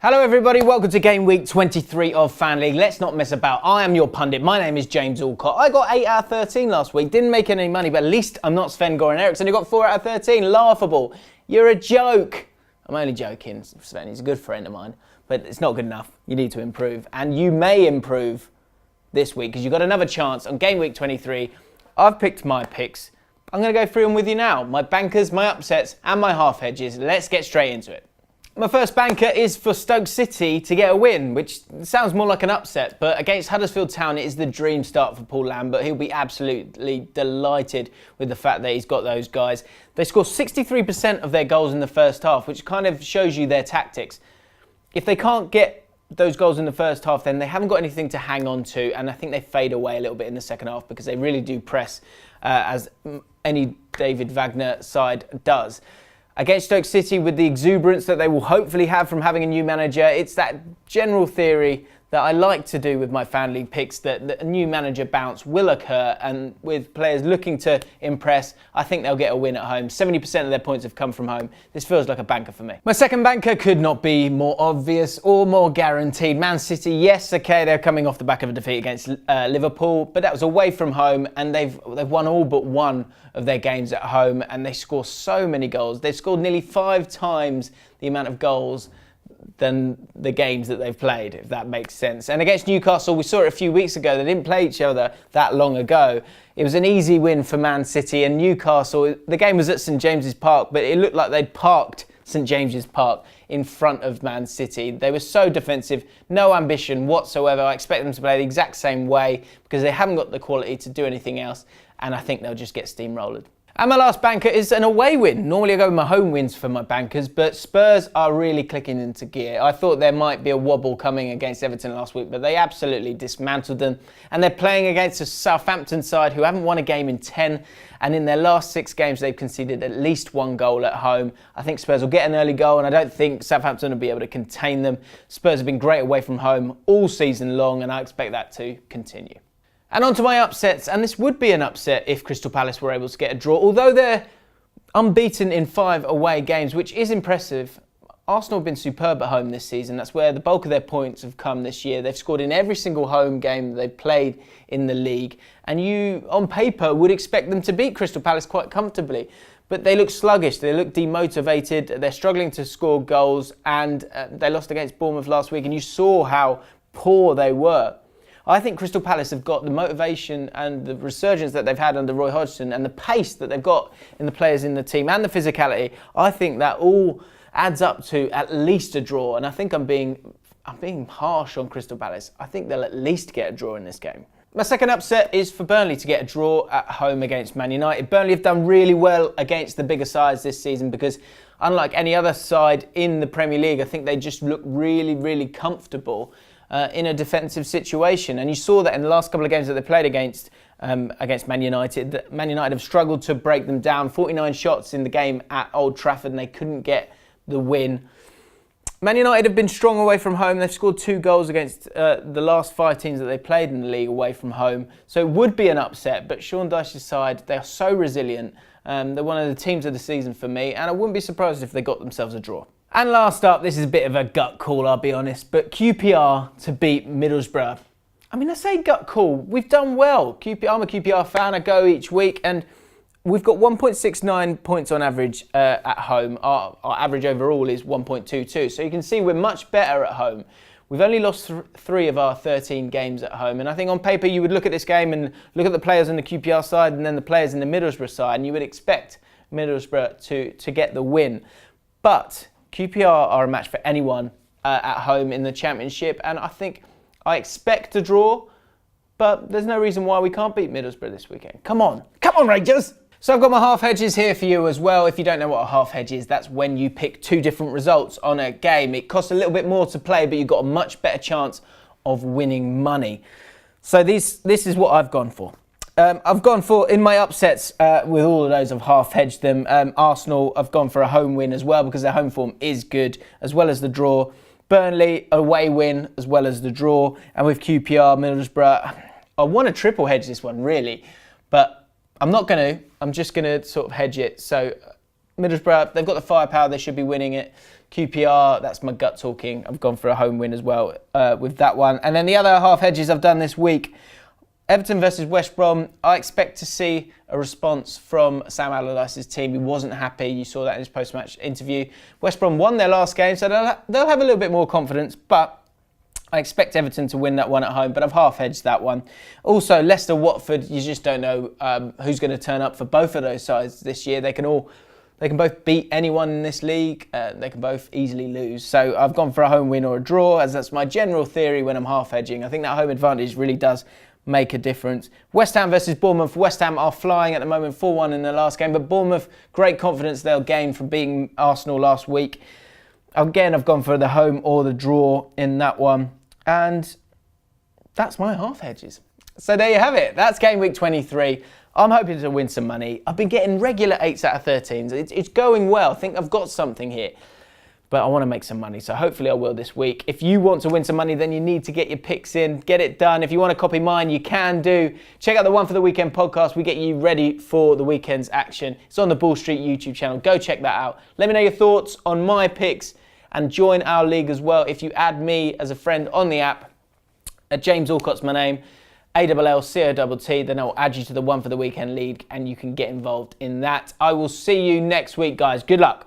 Hello everybody, welcome to game week 23 of Fan League. Let's not mess about. I am your pundit. My name is James Alcott. I got 8 out of 13 last week. Didn't make any money, but at least I'm not Sven-Goran Eriksson who got 4 out of 13. Laughable. You're a joke. I'm only joking. Sven, he's a good friend of mine, but it's not good enough. You need to improve, and you may improve this week because you've got another chance on game week 23. I've picked my picks. I'm going to go through them with you now. My bankers, my upsets, and my half hedges. Let's get straight into it. My first banker is for Stoke City to get a win, which sounds more like an upset, but against Huddersfield Town it is the dream start for Paul Lambert. He'll be absolutely delighted with the fact that he's got those guys. They score 63% of their goals in the first half, which kind of shows you their tactics. If they can't get those goals in the first half, then they haven't got anything to hang on to, and I think they fade away a little bit in the second half because they really do press as any David Wagner side does. Against Stoke City, with the exuberance that they will hopefully have from having a new manager, it's that general theory that I like to do with my Fan League picks that a new manager bounce will occur, and with players looking to impress, I think they'll get a win at home. 70% of their points have come from home. This feels like a banker for me. My second banker could not be more obvious or more guaranteed. Man City, yes, okay, they're coming off the back of a defeat against Liverpool, but that was away from home, and they've won all but one of their games at home, and they score so many goals. They've scored nearly 5 times the amount of goals than the games that they've played, if that makes sense. And against Newcastle, we saw it a few weeks ago. They didn't play each other that long ago. It was an easy win for Man City, and Newcastle, the game was at St James's Park, but it looked like they'd parked St James's Park in front of Man City. They were so defensive, no ambition whatsoever. I expect them to play the exact same way because they haven't got the quality to do anything else, and I think they'll just get steamrolled. And my last banker is an away win. Normally I go with my home wins for my bankers, but Spurs are really clicking into gear. I thought there might be a wobble coming against Everton last week, but they absolutely dismantled them. And they're playing against a Southampton side who haven't won a game in 10. And in their last 6 games, they've conceded at least 1 goal at home. I think Spurs will get an early goal, and I don't think Southampton will be able to contain them. Spurs have been great away from home all season long, and I expect that to continue. And on to my upsets, and this would be an upset if Crystal Palace were able to get a draw. Although they're unbeaten in 5 away games, which is impressive, Arsenal have been superb at home this season. That's where the bulk of their points have come this year. They've scored in every single home game that they've played in the league. And you, on paper, would expect them to beat Crystal Palace quite comfortably. But they look sluggish, they look demotivated, they're struggling to score goals, and they lost against Bournemouth last week, and you saw how poor they were. I think Crystal Palace have got the motivation and the resurgence that they've had under Roy Hodgson and the pace that they've got in the players in the team and the physicality. I think that all adds up to at least a draw, and I think I'm being harsh on Crystal Palace. I think they'll at least get a draw in this game. My second upset is for Burnley to get a draw at home against Man United. Burnley have done really well against the bigger sides this season because unlike any other side in the Premier League, I think they just look really, really comfortable in a defensive situation. And you saw that in the last couple of games that they played against Man United. Man United have struggled to break them down. 49 shots in the game at Old Trafford, and they couldn't get the win. Man United have been strong away from home. They've scored 2 goals against the last 5 teams that they played in the league away from home. So it would be an upset, but Sean Dyche's side, they are so resilient. They're one of the teams of the season for me, and I wouldn't be surprised if they got themselves a draw. And last up, this is a bit of a gut call, I'll be honest, but QPR to beat Middlesbrough. I mean, I say gut call. We've done well. I'm a QPR fan. I go each week, and we've got 1.69 points on average at home. Our average overall is 1.22, so you can see we're much better at home. We've only lost 3 of our 13 games at home, and I think on paper you would look at this game and look at the players on the QPR side and then the players in the Middlesbrough side, and you would expect Middlesbrough to get the win. But QPR are a match for anyone at home in the Championship, and I expect a draw, but there's no reason why we can't beat Middlesbrough this weekend. Come on Rangers! So I've got my half hedges here for you as well. If you don't know what a half hedge is, that's when you pick 2 different results on a game. It costs a little bit more to play, but you've got a much better chance of winning money. So this is what I've gone for. I've gone for, in my upsets, with all of those, I've half hedged them. Arsenal, I've gone for a home win as well because their home form is good, as well as the draw. Burnley, away win, as well as the draw. And with QPR, Middlesbrough, I want to triple hedge this one, really. But I'm not going to. I'm just going to sort of hedge it. So Middlesbrough, they've got the firepower, they should be winning it. QPR, that's my gut talking. I've gone for a home win as well with that one. And then the other half hedges I've done this week, Everton versus West Brom. I expect to see a response from Sam Allardyce's team. He wasn't happy. You saw that in his post-match interview. West Brom won their last game, so they'll have a little bit more confidence, but I expect Everton to win that one at home, but I've half-hedged that one. Also, Leicester-Watford, you just don't know who's going to turn up for both of those sides this year. They can both beat anyone in this league. They can both easily lose. So I've gone for a home win or a draw, as that's my general theory when I'm half-hedging. I think that home advantage really does make a difference. West Ham versus Bournemouth. West Ham are flying at the moment, 4-1 in the last game, but Bournemouth, great confidence they'll gain from beating Arsenal last week. Again, I've gone for the home or the draw in that one. And that's my half hedges. So there you have it. That's game week 23. I'm hoping to win some money. I've been getting regular 8s out of 13s. It's going well. I think I've got something here. But I want to make some money, so hopefully I will this week. If you want to win some money, then you need to get your picks in, get it done. If you want to copy mine, you can do. Check out the One for the Weekend podcast. We get you ready for the weekend's action. It's on the Ball Street YouTube channel. Go check that out. Let me know your thoughts on my picks and join our league as well. If you add me as a friend on the app, James Alcott's my name, ALLCOTT, then I'll add you to the One for the Weekend league and you can get involved in that. I will see you next week, guys. Good luck.